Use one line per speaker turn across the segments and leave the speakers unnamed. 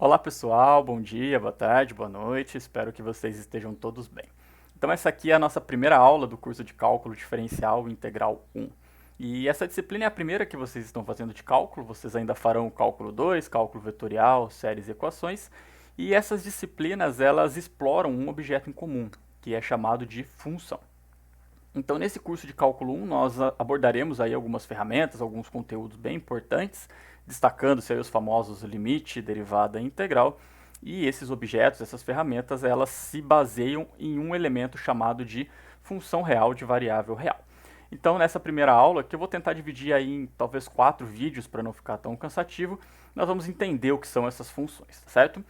Olá pessoal, bom dia, boa tarde, boa noite, espero que vocês estejam todos bem. Então essa aqui é a nossa primeira aula do curso de Cálculo Diferencial Integral 1. E essa disciplina é a primeira que vocês estão fazendo de cálculo, vocês ainda farão o cálculo 2, cálculo vetorial, séries e equações, e essas disciplinas elas exploram um objeto em comum, que é chamado de função. Então, nesse curso de cálculo 1, nós abordaremos aí algumas ferramentas, alguns conteúdos bem importantes, destacando-se aí os famosos limite, derivada e integral. E esses objetos, essas ferramentas, elas se baseiam em um elemento chamado de função real de variável real. Então, nessa primeira aula, que eu vou tentar dividir aí em talvez 4 vídeos para não ficar tão cansativo, nós vamos entender o que são essas funções, certo?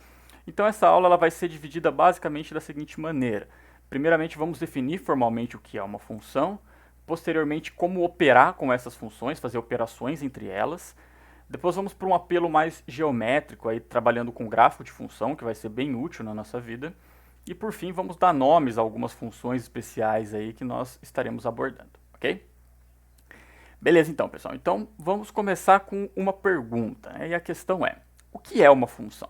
Então, essa aula ela vai ser dividida basicamente da seguinte maneira. Primeiramente, vamos definir formalmente o que é uma função. Posteriormente, como operar com essas funções, fazer operações entre elas. Depois vamos para um apelo mais geométrico, aí, trabalhando com gráfico de função, que vai ser bem útil na nossa vida. E por fim, vamos dar nomes a algumas funções especiais aí que nós estaremos abordando, ok? Beleza então, pessoal. Então, vamos começar com uma pergunta, né? E a questão é, o que é uma função?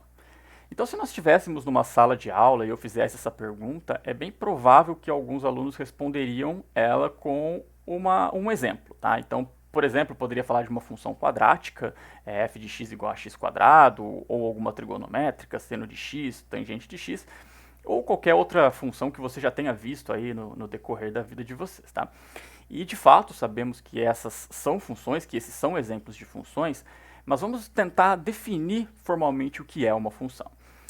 Então, se nós estivéssemos numa sala de aula e eu fizesse essa pergunta, é bem provável que alguns alunos responderiam ela com um exemplo, tá? Então, por exemplo, eu poderia falar de uma função quadrática, f de x igual a x quadrado, ou alguma trigonométrica, seno de x, tangente de x, ou qualquer outra função que você já tenha visto aí no decorrer da vida de vocês, tá? E, de fato, sabemos que essas são funções, que esses são exemplos de funções, mas vamos tentar definir formalmente o que é uma função.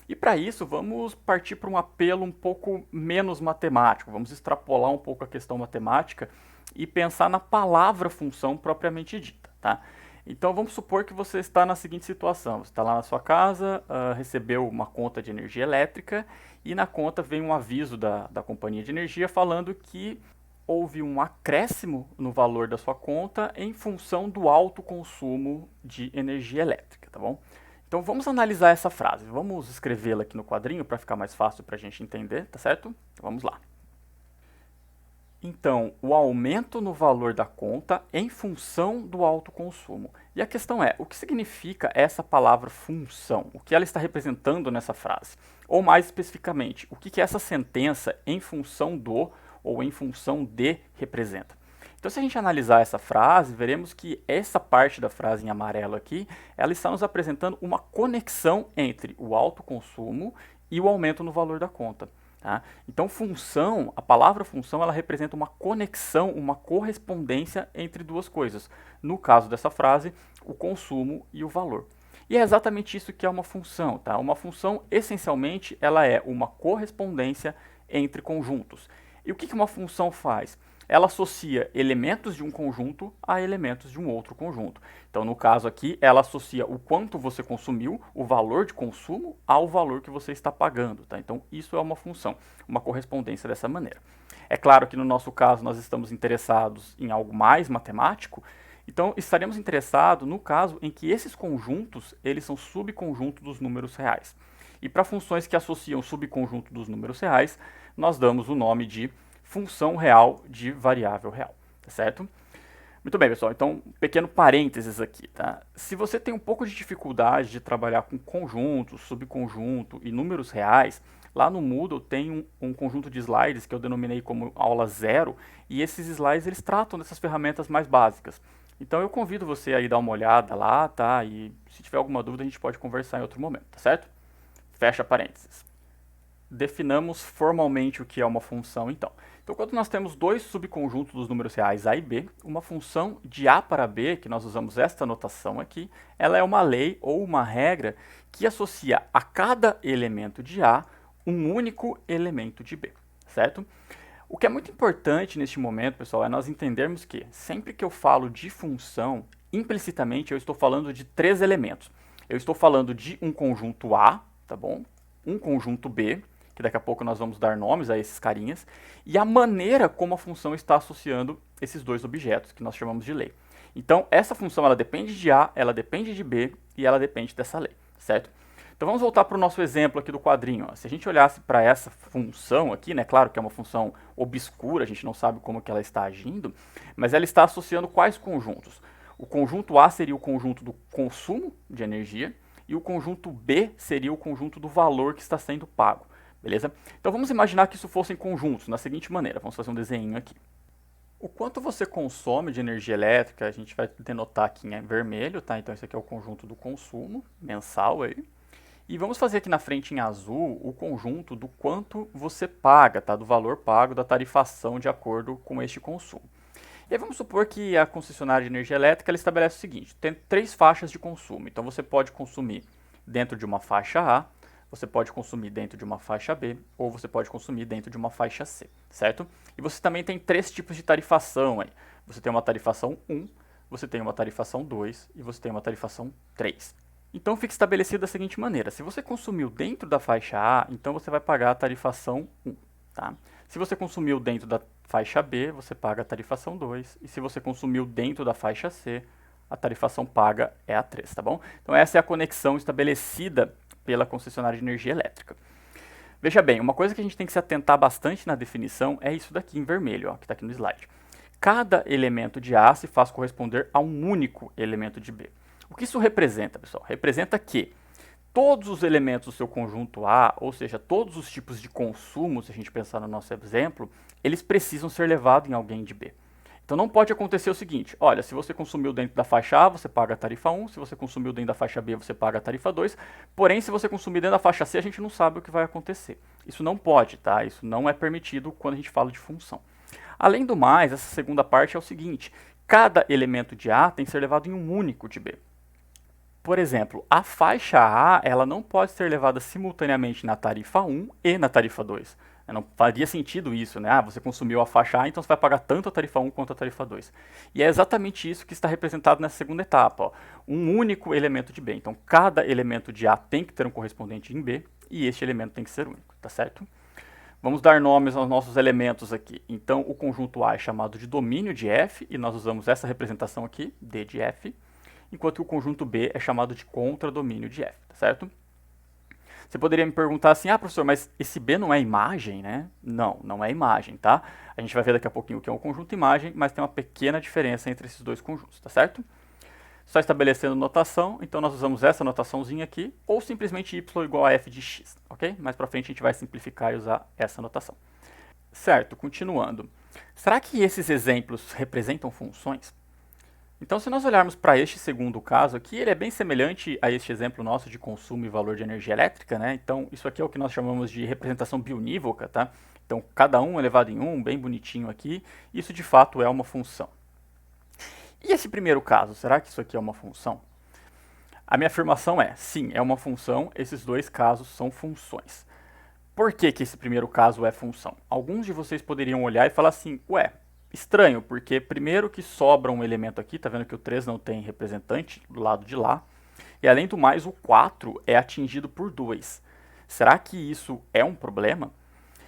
E para isso, vamos partir para um apelo um pouco menos matemático. Vamos extrapolar um pouco a questão matemática e pensar na palavra função propriamente dita, tá? Então vamos supor que você está na seguinte situação. Você está lá na sua casa, recebeu uma conta de energia elétrica e na conta vem um aviso da companhia de energia falando que houve um acréscimo no valor da sua conta em função do alto consumo de energia elétrica, tá bom? Então vamos analisar essa frase. Vamos escrevê-la aqui no quadrinho para ficar mais fácil para a gente entender, tá certo? Então, vamos lá. Então, o aumento no valor da conta em função do alto consumo. E a questão é, o que significa essa palavra função? O que ela está representando nessa frase? Ou mais especificamente, o que essa sentença em função do ou em função de representa? Então, se a gente analisar essa frase, veremos que essa parte da frase em amarelo aqui, ela está nos apresentando uma conexão entre o alto consumo e o aumento no valor da conta. Tá? Então, função, a palavra função, ela representa uma conexão, uma correspondência entre duas coisas. No caso dessa frase, o consumo e o valor. E é exatamente isso que é uma função. Tá? Uma função, essencialmente, ela é uma correspondência entre conjuntos. E o que uma função faz? Ela associa elementos de um conjunto a elementos de um outro conjunto. Então, no caso aqui, ela associa o quanto você consumiu, o valor de consumo, ao valor que você está pagando. Tá? Então, isso é uma função, uma correspondência dessa maneira. É claro que no nosso caso nós estamos interessados em algo mais matemático, então estaremos interessados no caso em que esses conjuntos eles são subconjuntos dos números reais. E para funções que associam o subconjunto dos números reais, nós damos o nome de função real de variável real, tá certo? Muito bem, pessoal, então, um pequeno parênteses aqui, tá? Se você tem um pouco de dificuldade de trabalhar com conjunto, subconjunto e números reais, lá no Moodle tem um conjunto de slides que eu denominei como aula 0, e esses slides eles tratam dessas ferramentas mais básicas. Então eu convido você a ir dar uma olhada lá, tá? E se tiver alguma dúvida a gente pode conversar em outro momento, tá certo? Fecha parênteses. Definamos formalmente o que é uma função, então. Então, quando nós temos dois subconjuntos dos números reais a e b, uma função de a para b, que nós usamos esta notação aqui, ela é uma lei ou uma regra que associa a cada elemento de a um único elemento de b, certo? O que é muito importante neste momento, pessoal, é nós entendermos que sempre que eu falo de função, implicitamente eu estou falando de três elementos. Eu estou falando de um conjunto A, tá bom? Um conjunto B, que daqui a pouco nós vamos dar nomes a esses carinhas, e a maneira como a função está associando esses dois objetos, que nós chamamos de lei. Então, essa função ela depende de A, ela depende de B e ela depende dessa lei, certo? Então vamos voltar para o nosso exemplo aqui do quadrinho. Ó. Se a gente olhasse para essa função aqui, né, claro que é uma função obscura, a gente não sabe como que ela está agindo, mas ela está associando quais conjuntos? O conjunto A seria o conjunto do consumo de energia, e o conjunto B seria o conjunto do valor que está sendo pago, beleza? Então vamos imaginar que isso fossem conjuntos, da seguinte maneira, vamos fazer um desenho aqui. O quanto você consome de energia elétrica, a gente vai denotar aqui em vermelho, tá? Então esse aqui é o conjunto do consumo mensal aí. E vamos fazer aqui na frente em azul o conjunto do quanto você paga, tá? Do valor pago da tarifação de acordo com este consumo. E aí vamos supor que a concessionária de energia elétrica ela estabelece o seguinte, tem 3 faixas de consumo. Então você pode consumir dentro de uma faixa A, você pode consumir dentro de uma faixa B, ou você pode consumir dentro de uma faixa C, certo? E você também tem 3 tipos de tarifação aí. Você tem uma tarifação 1, você tem uma tarifação 2 e você tem uma tarifação 3. Então fica estabelecido da seguinte maneira, se você consumiu dentro da faixa A, então você vai pagar a tarifação 1, tá? Se você consumiu dentro da faixa B, você paga a tarifação 2, e se você consumiu dentro da faixa C, a tarifação paga é a 3, tá bom? Então essa é a conexão estabelecida pela concessionária de energia elétrica. Veja bem, uma coisa que a gente tem que se atentar bastante na definição é isso daqui em vermelho, ó, que está aqui no slide. Cada elemento de A se faz corresponder a um único elemento de B. O que isso representa, pessoal? Representa que todos os elementos do seu conjunto A, ou seja, todos os tipos de consumo, se a gente pensar no nosso exemplo, eles precisam ser levados em alguém de B. Então não pode acontecer o seguinte, olha, se você consumiu dentro da faixa A, você paga a tarifa 1, se você consumiu dentro da faixa B, você paga a tarifa 2, porém, se você consumir dentro da faixa C, a gente não sabe o que vai acontecer. Isso não pode, tá? Isso não é permitido quando a gente fala de função. Além do mais, essa segunda parte é o seguinte, cada elemento de A tem que ser levado em um único de B. Por exemplo, a faixa A ela não pode ser levada simultaneamente na tarifa 1 e na tarifa 2. Não faria sentido isso, né? Ah, você consumiu a faixa A, então você vai pagar tanto a tarifa 1 quanto a tarifa 2. E é exatamente isso que está representado nessa segunda etapa. Ó. Um único elemento de B. Então, cada elemento de A tem que ter um correspondente em B, e este elemento tem que ser único, tá certo? Vamos dar nomes aos nossos elementos aqui. Então, o conjunto A é chamado de domínio de F, e nós usamos essa representação aqui, D de F, enquanto que o conjunto B é chamado de contradomínio de F, tá certo? Você poderia me perguntar assim, ah, professor, mas esse B não é imagem, né? Não, não é imagem, tá? A gente vai ver daqui a pouquinho o que é um conjunto imagem, mas tem uma pequena diferença entre esses dois conjuntos, tá certo? Só estabelecendo notação, então nós usamos essa notaçãozinha aqui, ou simplesmente y igual a f de x, ok? Mais pra frente a gente vai simplificar e usar essa notação. Certo, continuando. Será que esses exemplos representam funções? Então, se nós olharmos para este segundo caso aqui, ele é bem semelhante a este exemplo nosso de consumo e valor de energia elétrica, né? Então, isso aqui é o que nós chamamos de representação biunívoca, tá? Então, cada um elevado em 1, bem bonitinho aqui. Isso, de fato, é uma função. E esse primeiro caso, será que isso aqui é uma função? A minha afirmação é, sim, é uma função, esses dois casos são funções. Por que que esse primeiro caso é função? Alguns de vocês poderiam olhar e falar assim, ué, estranho, porque primeiro que sobra um elemento aqui, tá vendo que o 3 não tem representante do lado de lá, e além do mais o 4 é atingido por 2. Será que isso é um problema?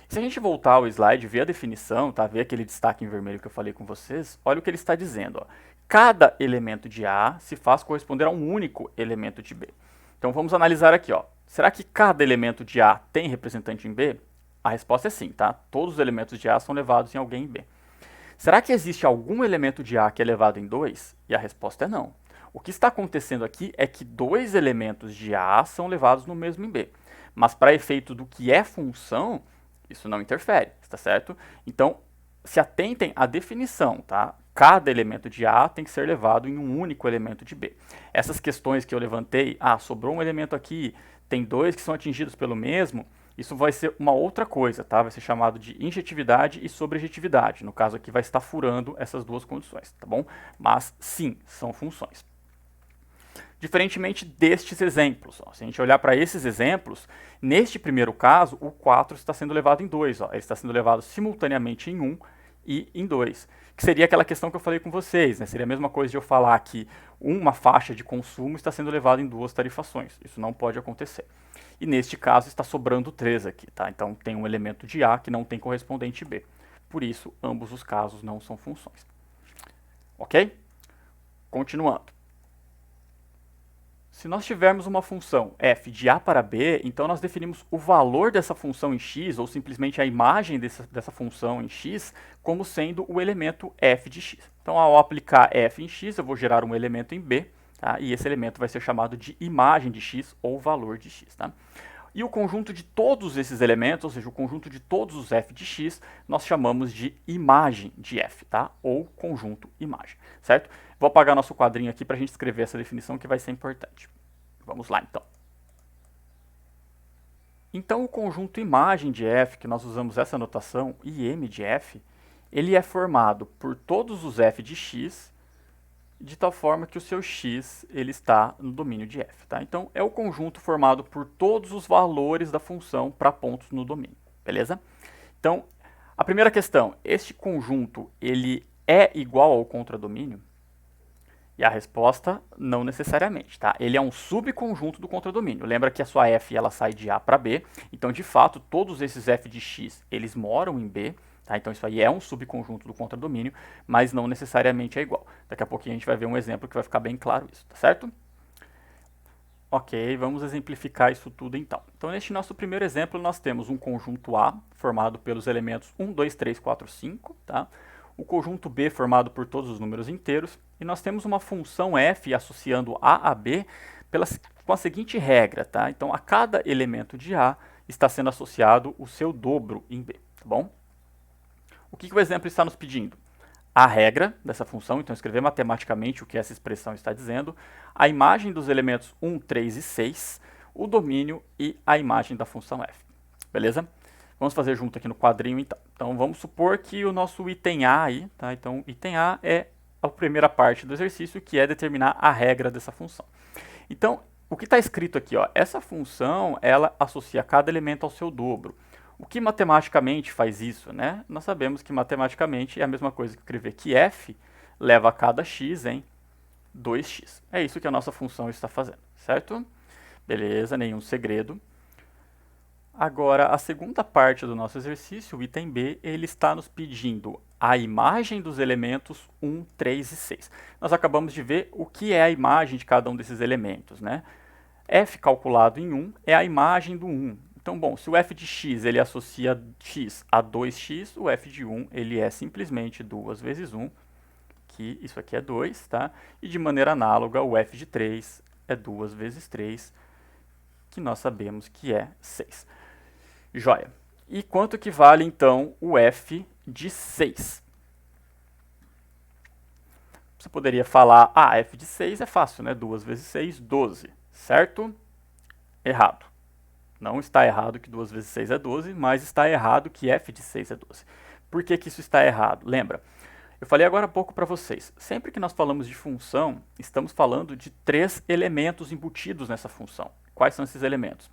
Se a gente voltar ao slide e ver a definição, tá? Ver aquele destaque em vermelho que eu falei com vocês, olha o que ele está dizendo. Ó. Cada elemento de A se faz corresponder a um único elemento de B. Então vamos analisar aqui. Ó. Será que cada elemento de A tem representante em B? A resposta é sim, tá? Todos os elementos de A são levados em alguém em B. Será que existe algum elemento de A que é levado em 2? E a resposta é não. O que está acontecendo aqui é que 2 elementos de A são levados no mesmo em B. Mas para efeito do que é função, isso não interfere, está certo? Então, se atentem à definição, tá? Cada elemento de A tem que ser levado em um único elemento de B. Essas questões que eu levantei, sobrou um elemento aqui, tem 2 que são atingidos pelo mesmo, isso vai ser uma outra coisa, tá? Vai ser chamado de injetividade e sobrejetividade. No caso aqui vai estar furando essas duas condições, tá bom? Mas sim, são funções. Diferentemente destes exemplos, ó, se a gente olhar para esses exemplos, neste primeiro caso, o 4 está sendo levado em 2, ó, ele está sendo levado simultaneamente em 1 e em 2, que seria aquela questão que eu falei com vocês, né? Seria a mesma coisa de eu falar que uma faixa de consumo está sendo levada em 2 tarifações, isso não pode acontecer. E neste caso está sobrando 3 aqui, tá? Então tem um elemento de A que não tem correspondente B, por isso ambos os casos não são funções. Ok? Continuando. Se nós tivermos uma função f de A para B, então nós definimos o valor dessa função em x, ou simplesmente a imagem dessa função em x, como sendo o elemento f de x. Então, ao aplicar f em x, eu vou gerar um elemento em B, tá? E esse elemento vai ser chamado de imagem de x ou valor de x. Tá? E o conjunto de todos esses elementos, ou seja, o conjunto de todos os f de x, nós chamamos de imagem de f, tá? Ou conjunto imagem, certo? Vou apagar nosso quadrinho aqui para a gente escrever essa definição que vai ser importante. Vamos lá, então. Então, o conjunto imagem de f, que nós usamos essa notação, im de f, ele é formado por todos os f de x, de tal forma que o seu x ele está no domínio de f. Tá? Então, é o conjunto formado por todos os valores da função para pontos no domínio. Beleza? Então, a primeira questão, este conjunto ele é igual ao contradomínio? E a resposta, não necessariamente, tá? Ele é um subconjunto do contradomínio. Lembra que a sua f ela sai de A para B, então, de fato, todos esses f de x, eles moram em B, tá? Então, isso aí é um subconjunto do contradomínio, mas não necessariamente é igual. Daqui a pouquinho a gente vai ver um exemplo que vai ficar bem claro isso, tá certo? Ok, vamos exemplificar isso tudo então. Então, neste nosso primeiro exemplo, nós temos um conjunto A, formado pelos elementos 1, 2, 3, 4, 5, tá? O conjunto B formado por todos os números inteiros, e nós temos uma função f associando A a B com a seguinte regra, tá? Então, a cada elemento de A está sendo associado o seu dobro em B, tá bom? O que o exemplo está nos pedindo? A regra dessa função, então escrever matematicamente o que essa expressão está dizendo, a imagem dos elementos 1, 3 e 6, o domínio e a imagem da função f. Beleza? Vamos fazer junto aqui no quadrinho, então. Então, vamos supor que o nosso item A aí, tá? Então, item A é a primeira parte do exercício, que é determinar a regra dessa função. Então, o que está escrito aqui, ó, essa função, ela associa cada elemento ao seu dobro. O que matematicamente faz isso, né? Nós sabemos que matematicamente é a mesma coisa que escrever que f leva a cada x em 2x. É isso que a nossa função está fazendo, certo? Beleza, nenhum segredo. Agora, a segunda parte do nosso exercício, o item B, ele está nos pedindo a imagem dos elementos 1, 3 e 6. Nós acabamos de ver o que é a imagem de cada um desses elementos, né? f calculado em 1 é a imagem do 1. Então, bom, se o f de x ele associa x a 2x, o f de 1 ele é simplesmente 2 vezes 1, que isso aqui é 2, tá? E de maneira análoga, o f de 3 é 2 vezes 3, que nós sabemos que é 6. Joia. E quanto que vale, então, o f de 6? Você poderia falar, f de 6 é fácil, né? 2 vezes 6, 12, certo? Errado. Não está errado que 2 vezes 6 é 12, mas está errado que f de 6 é 12. Por que isso está errado? Lembra? Eu falei agora há pouco para vocês, sempre que nós falamos de função, estamos falando de 3 elementos embutidos nessa função. Quais são esses elementos?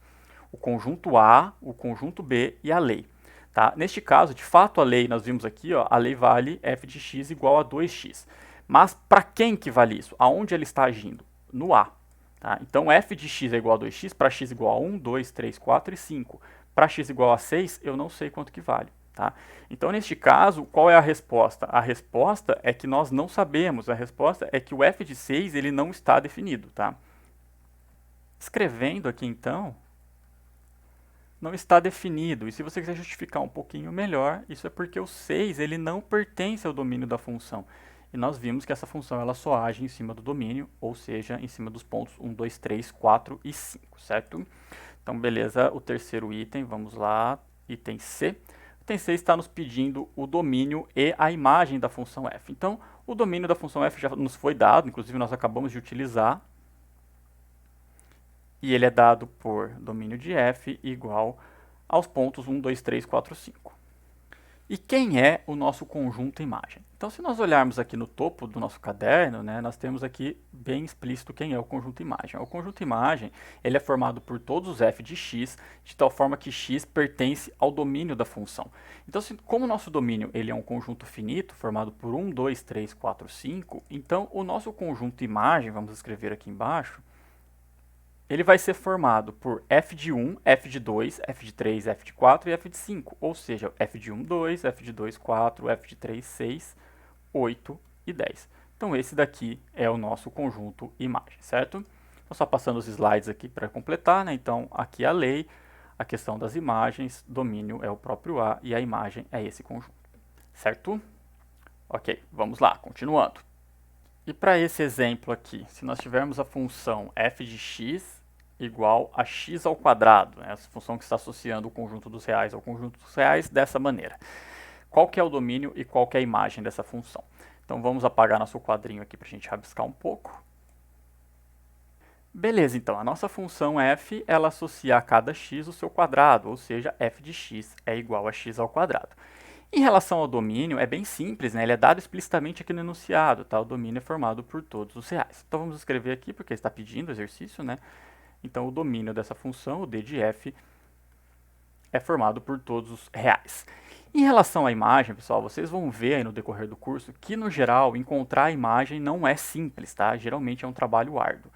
O conjunto A, o conjunto B e a lei. Tá? Neste caso, de fato, a lei, nós vimos aqui, ó, a lei vale f de x igual a 2x. Mas para quem que vale isso? Aonde ela está agindo? No A. Tá? Então, f de x é igual a 2x, para x igual a 1, 2, 3, 4 e 5. Para x igual a 6, eu não sei quanto que vale. Tá? Então, neste caso, qual é a resposta? A resposta é que nós não sabemos. A resposta é que o f de 6 ele não está definido. Tá? Escrevendo aqui, então, não está definido. E se você quiser justificar um pouquinho melhor, isso é porque o 6 ele não pertence ao domínio da função. E nós vimos que essa função ela só age em cima do domínio, ou seja, em cima dos pontos 1, 2, 3, 4 e 5, certo? Então, beleza, o terceiro item, vamos lá, item C. O item C está nos pedindo o domínio e a imagem da função f. Então, o domínio da função f já nos foi dado, inclusive nós acabamos de utilizar. E ele é dado por domínio de f igual aos pontos 1, 2, 3, 4, 5. E quem é o nosso conjunto imagem? Então, se nós olharmos aqui no topo do nosso caderno, né, nós temos aqui bem explícito quem é o conjunto imagem. O conjunto imagem ele é formado por todos os f de x, de tal forma que x pertence ao domínio da função. Então, como o nosso domínio ele é um conjunto finito, formado por 1, 2, 3, 4, 5, então o nosso conjunto imagem, vamos escrever aqui embaixo, ele vai ser formado por f de 1, f de 2, f de 3, f de 4 e f de 5. Ou seja, f de 1, 2, f de 2, 4, f de 3, 6, 8 e 10. Então, esse daqui é o nosso conjunto imagem, certo? Então, só passando os slides aqui para completar, né? Então, aqui a lei, a questão das imagens, domínio é o próprio A e a imagem é esse conjunto, certo? Ok, vamos lá, continuando. E para esse exemplo aqui, se nós tivermos a função f de x igual a x ao quadrado, né, essa função que está associando o conjunto dos reais ao conjunto dos reais dessa maneira. Qual que é o domínio e qual que é a imagem dessa função? Então vamos apagar nosso quadrinho aqui para a gente rabiscar um pouco. Beleza, então a nossa função f, ela associa a cada x o seu quadrado, ou seja, f de x é igual a x ao quadrado. Em relação ao domínio, é bem simples, né? Ele é dado explicitamente aqui no enunciado, tá? O domínio é formado por todos os reais. Então vamos escrever aqui, porque está pedindo o exercício, né? Então o domínio dessa função, o d de f, é formado por todos os reais. Em relação à imagem, pessoal, vocês vão ver aí no decorrer do curso que, no geral, encontrar a imagem não é simples, tá? Geralmente é um trabalho árduo.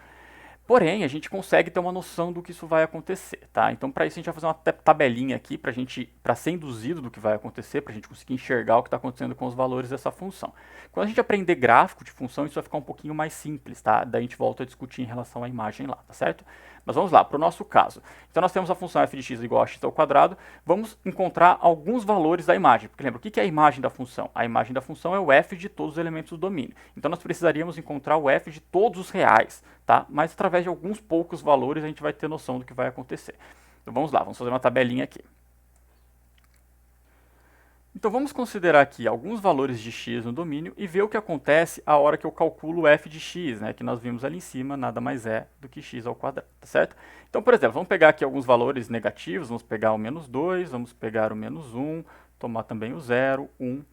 Porém, a gente consegue ter uma noção do que isso vai acontecer, tá? Então, para isso, a gente vai fazer uma tabelinha aqui para ser induzido do que vai acontecer, para a gente conseguir enxergar o que está acontecendo com os valores dessa função. Quando a gente aprender gráfico de função, isso vai ficar um pouquinho mais simples, tá? Daí a gente volta a discutir em relação à imagem lá, tá certo? Mas vamos lá, para o nosso caso. Então, nós temos a função f de x igual a x ao quadrado. Vamos encontrar alguns valores da imagem. Porque lembra, o que é a imagem da função? A imagem da função é o f de todos os elementos do domínio. Então, nós precisaríamos encontrar o f de todos os reais, tá? Mas através de alguns poucos valores a gente vai ter noção do que vai acontecer. Então vamos lá, vamos fazer uma tabelinha aqui. Então vamos considerar aqui alguns valores de x no domínio e ver o que acontece a hora que eu calculo f de x, né, que nós vimos ali em cima, nada mais é do que x ao quadrado, tá certo? Então, por exemplo, vamos pegar aqui alguns valores negativos, vamos pegar o menos 2, vamos pegar o menos 1, tomar também o 0, 1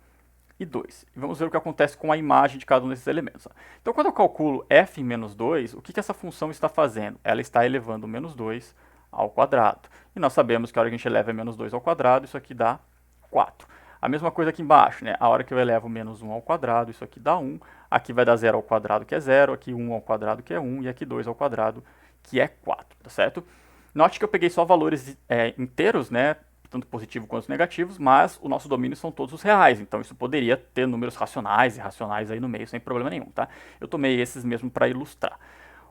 e 2. E vamos ver o que acontece com a imagem de cada um desses elementos. Então, quando eu calculo f em menos 2, o que essa função está fazendo? Ela está elevando o menos 2 ao quadrado. E nós sabemos que a hora que a gente eleva menos 2 ao quadrado, isso aqui dá 4. A mesma coisa aqui embaixo, né? A hora que eu elevo menos 1 ao quadrado, isso aqui dá 1. Aqui vai dar 0 ao quadrado, que é 0. Aqui 1 ao quadrado, que é 1. E aqui 2 ao quadrado, que é 4, tá certo? Note que eu peguei só valores inteiros, né? Tanto positivos quanto negativos, mas o nosso domínio são todos os reais, então isso poderia ter números racionais e irracionais aí no meio, sem problema nenhum, tá? Eu tomei esses mesmo para ilustrar.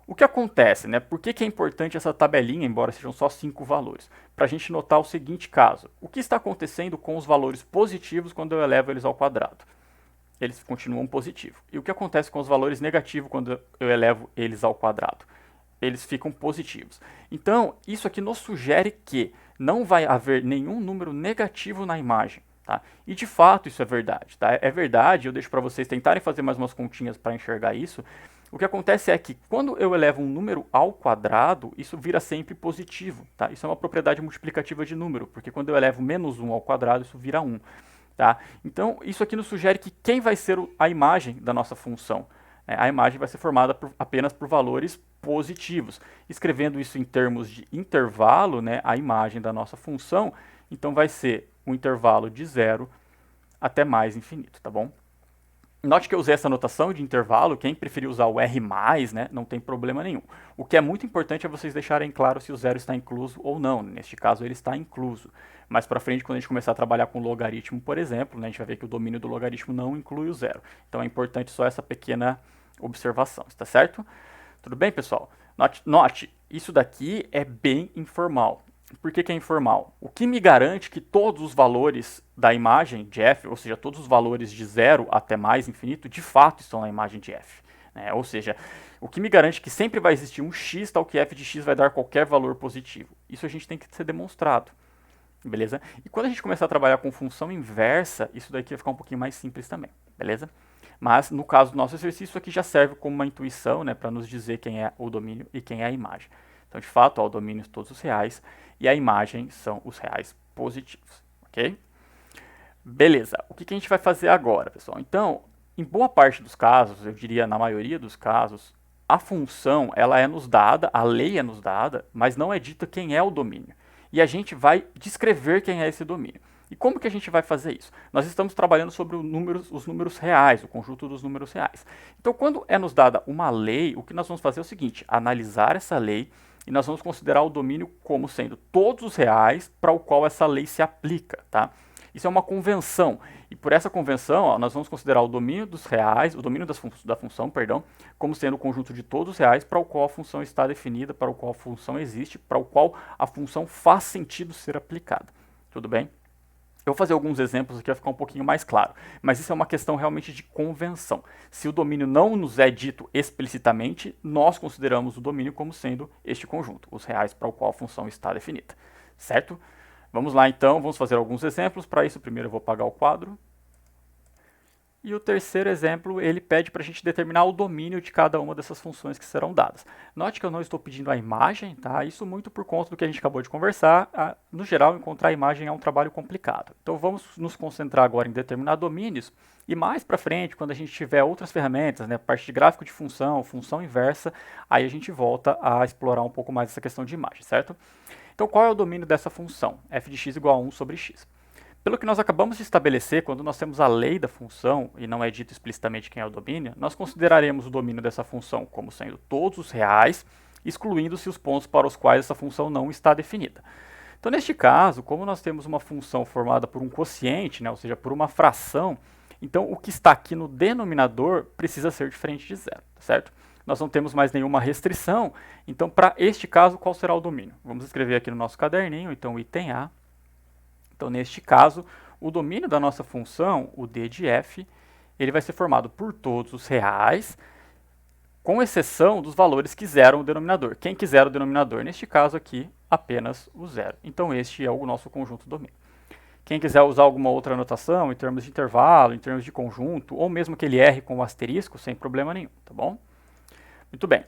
O que acontece, né? Por que é importante essa tabelinha, embora sejam só 5 valores? Para a gente notar o seguinte caso. O que está acontecendo com os valores positivos quando eu elevo eles ao quadrado? Eles continuam positivos. E o que acontece com os valores negativos quando eu elevo eles ao quadrado? Eles ficam positivos. Então, isso aqui nos sugere que não vai haver nenhum número negativo na imagem. Tá? E de fato isso é verdade. Tá? É verdade, eu deixo para vocês tentarem fazer mais umas continhas para enxergar isso. O que acontece é que quando eu elevo um número ao quadrado, isso vira sempre positivo. Tá? Isso é uma propriedade multiplicativa de número, porque quando eu elevo menos 1 ao quadrado, isso vira 1. Tá? Então, isso aqui nos sugere que quem vai ser a imagem da nossa função? A imagem vai ser formada apenas por valores positivos. Escrevendo isso em termos de intervalo, né, a imagem da nossa função, então vai ser um intervalo de 0 até mais infinito, tá bom? Note que eu usei essa notação de intervalo, quem preferir usar o R+, né, não tem problema nenhum. O que é muito importante é vocês deixarem claro se o zero está incluso ou não. Neste caso, ele está incluso. Mais para frente, quando a gente começar a trabalhar com logaritmo, por exemplo, né, a gente vai ver que o domínio do logaritmo não inclui o zero. Então é importante só essa pequena observação, está certo? Tudo bem, pessoal? Note, isso daqui é bem informal. Por que é informal? O que me garante que todos os valores da imagem de f, ou seja, todos os valores de 0 até mais infinito, de fato estão na imagem de f. Né? Ou seja, o que me garante que sempre vai existir um x, tal que f de x vai dar qualquer valor positivo. Isso a gente tem que ser demonstrado. Beleza? E quando a gente começar a trabalhar com função inversa, isso daqui vai ficar um pouquinho mais simples também. Beleza? Mas, no caso do nosso exercício, isso aqui já serve como uma intuição, né, para nos dizer quem é o domínio e quem é a imagem. Então, de fato, o domínio são todos os reais e a imagem são os reais positivos, ok? Beleza, o que a gente vai fazer agora, pessoal? Então, em boa parte dos casos, eu diria na maioria dos casos, a função ela é nos dada, a lei é nos dada, mas não é dita quem é o domínio. E a gente vai descrever quem é esse domínio. E como que a gente vai fazer isso? Nós estamos trabalhando sobre os números reais, o conjunto dos números reais. Então, quando é nos dada uma lei, o que nós vamos fazer é o seguinte, analisar essa lei e nós vamos considerar o domínio como sendo todos os reais para o qual essa lei se aplica, tá? Isso é uma convenção, e por essa convenção, ó, nós vamos considerar o domínio dos reais, o domínio da função, perdão, como sendo o conjunto de todos os reais para o qual a função está definida, para o qual a função existe, para o qual a função faz sentido ser aplicada. Tudo bem? Eu vou fazer alguns exemplos aqui para ficar um pouquinho mais claro, mas isso é uma questão realmente de convenção. Se o domínio não nos é dito explicitamente, nós consideramos o domínio como sendo este conjunto, os reais para o qual a função está definida, certo? Vamos lá então, vamos fazer alguns exemplos. Para isso, primeiro eu vou apagar o quadro. E o terceiro exemplo, ele pede para a gente determinar o domínio de cada uma dessas funções que serão dadas. Note que eu não estou pedindo a imagem, tá? Isso muito por conta do que a gente acabou de conversar. No geral, encontrar a imagem é um trabalho complicado. Então vamos nos concentrar agora em determinar domínios e mais para frente, quando a gente tiver outras ferramentas, né, parte de gráfico de função, função inversa, aí a gente volta a explorar um pouco mais essa questão de imagem, certo? Então qual é o domínio dessa função? F de x igual a 1 sobre x. Pelo que nós acabamos de estabelecer, quando nós temos a lei da função, e não é dito explicitamente quem é o domínio, nós consideraremos o domínio dessa função como sendo todos os reais, excluindo-se os pontos para os quais essa função não está definida. Então, neste caso, como nós temos uma função formada por um quociente, né, ou seja, por uma fração, então o que está aqui no denominador precisa ser diferente de zero, certo? Nós não temos mais nenhuma restrição, então para este caso, qual será o domínio? Vamos escrever aqui no nosso caderninho, então o item A. Então, neste caso, o domínio da nossa função, o d de f, ele vai ser formado por todos os reais, com exceção dos valores que zeram o denominador. Quem quiser o denominador, neste caso aqui, apenas o zero. Então, este é o nosso conjunto domínio. Quem quiser usar alguma outra anotação, em termos de intervalo, em termos de conjunto, ou mesmo aquele R com o asterisco, sem problema nenhum, tá bom? Muito bem.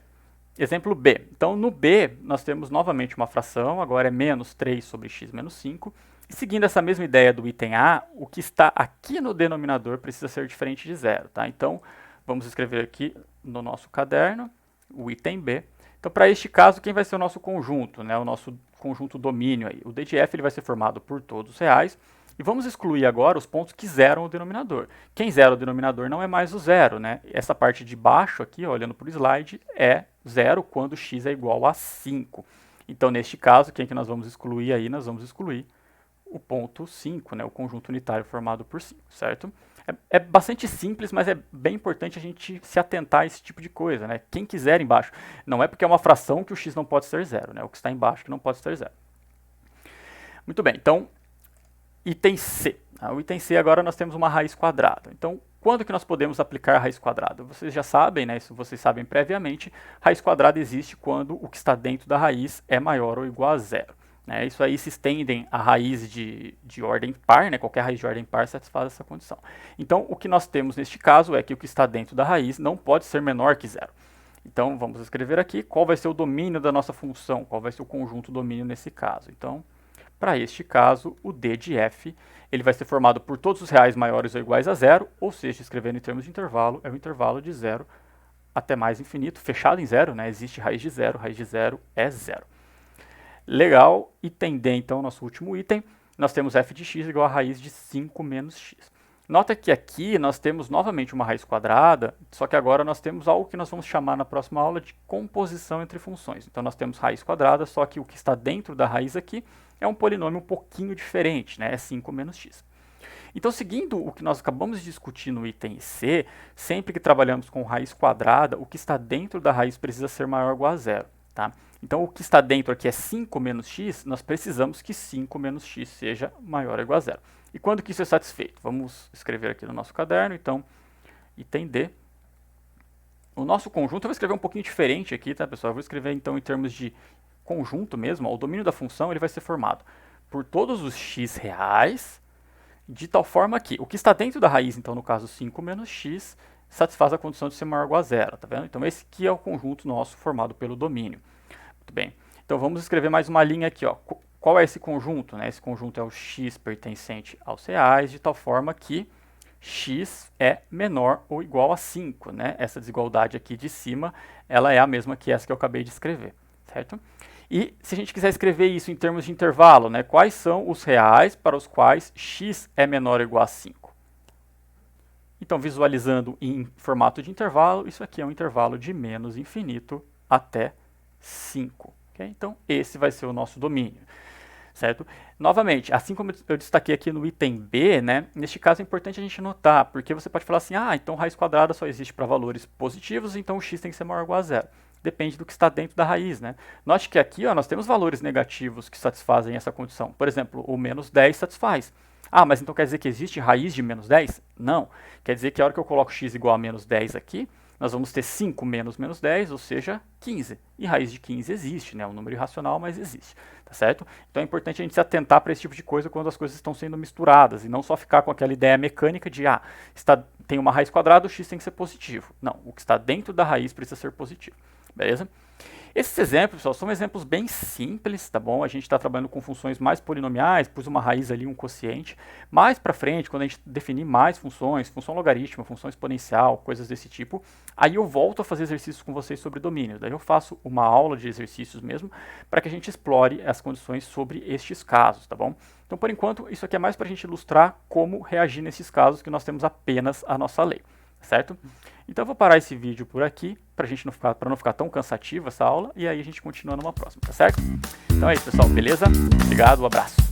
Exemplo B. Então, no B, nós temos novamente uma fração, agora é menos 3 sobre x menos 5. E seguindo essa mesma ideia do item A, o que está aqui no denominador precisa ser diferente de zero, tá? Então, vamos escrever aqui no nosso caderno o item B. Então, para este caso, quem vai ser o nosso conjunto, né? O nosso conjunto domínio aí. O d de f ele vai ser formado por todos os reais. E vamos excluir agora os pontos que zeram o denominador. Quem zera o denominador não é mais o zero, né? Essa parte de baixo aqui, ó, olhando para o slide, é zero quando x é igual a 5. Então, neste caso, quem que nós vamos excluir aí? Nós vamos excluir o ponto 5, né, o conjunto unitário formado por 5, certo? É bastante simples, mas é bem importante a gente se atentar a esse tipo de coisa, né? Quem quiser embaixo, não é porque é uma fração que o x não pode ser zero, né? O que está embaixo que não pode ser zero. Muito bem, então, item C. O item C agora nós temos uma raiz quadrada. Então, quando que nós podemos aplicar a raiz quadrada? Vocês já sabem, né? Isso vocês sabem previamente. Raiz quadrada existe quando o que está dentro da raiz é maior ou igual a zero. Isso aí se estendem a raiz de ordem par, né? Qualquer raiz de ordem par satisfaz essa condição. Então, o que nós temos neste caso é que o que está dentro da raiz não pode ser menor que zero. Então, vamos escrever aqui qual vai ser o domínio da nossa função, qual vai ser o conjunto domínio nesse caso. Então, para este caso, o d de f ele vai ser formado por todos os reais maiores ou iguais a zero, ou seja, escrevendo em termos de intervalo, é o intervalo de zero até mais infinito, fechado em zero, né? Existe raiz de zero é zero. Legal, item D, então, nosso último item, nós temos f de x igual a raiz de 5 menos x. Nota que aqui nós temos novamente uma raiz quadrada, só que agora nós temos algo que nós vamos chamar na próxima aula de composição entre funções. Então nós temos raiz quadrada, só que o que está dentro da raiz aqui é um polinômio um pouquinho diferente, né? É 5 menos x. Então, seguindo o que nós acabamos de discutir no item C, sempre que trabalhamos com raiz quadrada, o que está dentro da raiz precisa ser maior ou igual a zero, tá? Então, o que está dentro aqui é 5 menos x, nós precisamos que 5 menos x seja maior ou igual a zero. E quando que isso é satisfeito? Vamos escrever aqui no nosso caderno, então, item D. O nosso conjunto, eu vou escrever um pouquinho diferente aqui, tá, pessoal? Eu vou escrever, então, em termos de conjunto mesmo, ó, o domínio da função ele vai ser formado por todos os x reais, de tal forma que o que está dentro da raiz, então, no caso, 5 menos x, satisfaz a condição de ser maior ou igual a zero, tá vendo? Então, esse aqui é o conjunto nosso formado pelo domínio. Muito bem. Então vamos escrever mais uma linha aqui, ó. Qual é esse conjunto, né? Esse conjunto é o x pertencente aos reais, de tal forma que x é menor ou igual a 5, né? Essa desigualdade aqui de cima, ela é a mesma que essa que eu acabei de escrever, certo? E se a gente quiser escrever isso em termos de intervalo, né? Quais são os reais para os quais x é menor ou igual a 5? Então, visualizando em formato de intervalo, isso aqui é um intervalo de menos infinito até 5. Okay? Então, esse vai ser o nosso domínio, certo? Novamente, assim como eu destaquei aqui no item B, né, neste caso é importante a gente notar, porque você pode falar assim, então raiz quadrada só existe para valores positivos, então o x tem que ser maior ou igual a zero. Depende do que está dentro da raiz, né? Note que aqui nós temos valores negativos que satisfazem essa condição. Por exemplo, o menos 10 satisfaz. Ah, mas então quer dizer que existe raiz de menos 10? Não. Quer dizer que a hora que eu coloco x igual a menos 10 aqui, nós vamos ter 5 menos menos 10, ou seja, 15. E raiz de 15 existe, né? É um número irracional, mas existe, tá certo? Então é importante a gente se atentar para esse tipo de coisa quando as coisas estão sendo misturadas, e não só ficar com aquela ideia mecânica de, tem uma raiz quadrada, o x tem que ser positivo. Não, o que está dentro da raiz precisa ser positivo, beleza? Esses exemplos, pessoal, são exemplos bem simples, tá bom? A gente está trabalhando com funções mais polinomiais, pus uma raiz ali, um quociente. Mais para frente, quando a gente definir mais funções, função logarítmica, função exponencial, coisas desse tipo, aí eu volto a fazer exercícios com vocês sobre domínios. Daí eu faço uma aula de exercícios mesmo, para que a gente explore as condições sobre estes casos, tá bom? Então, por enquanto, isso aqui é mais para a gente ilustrar como reagir nesses casos que nós temos apenas a nossa lei, certo? Então eu vou parar esse vídeo por aqui, para não ficar tão cansativa essa aula, e aí a gente continua numa próxima, tá certo? Então é isso, pessoal, beleza? Obrigado, um abraço.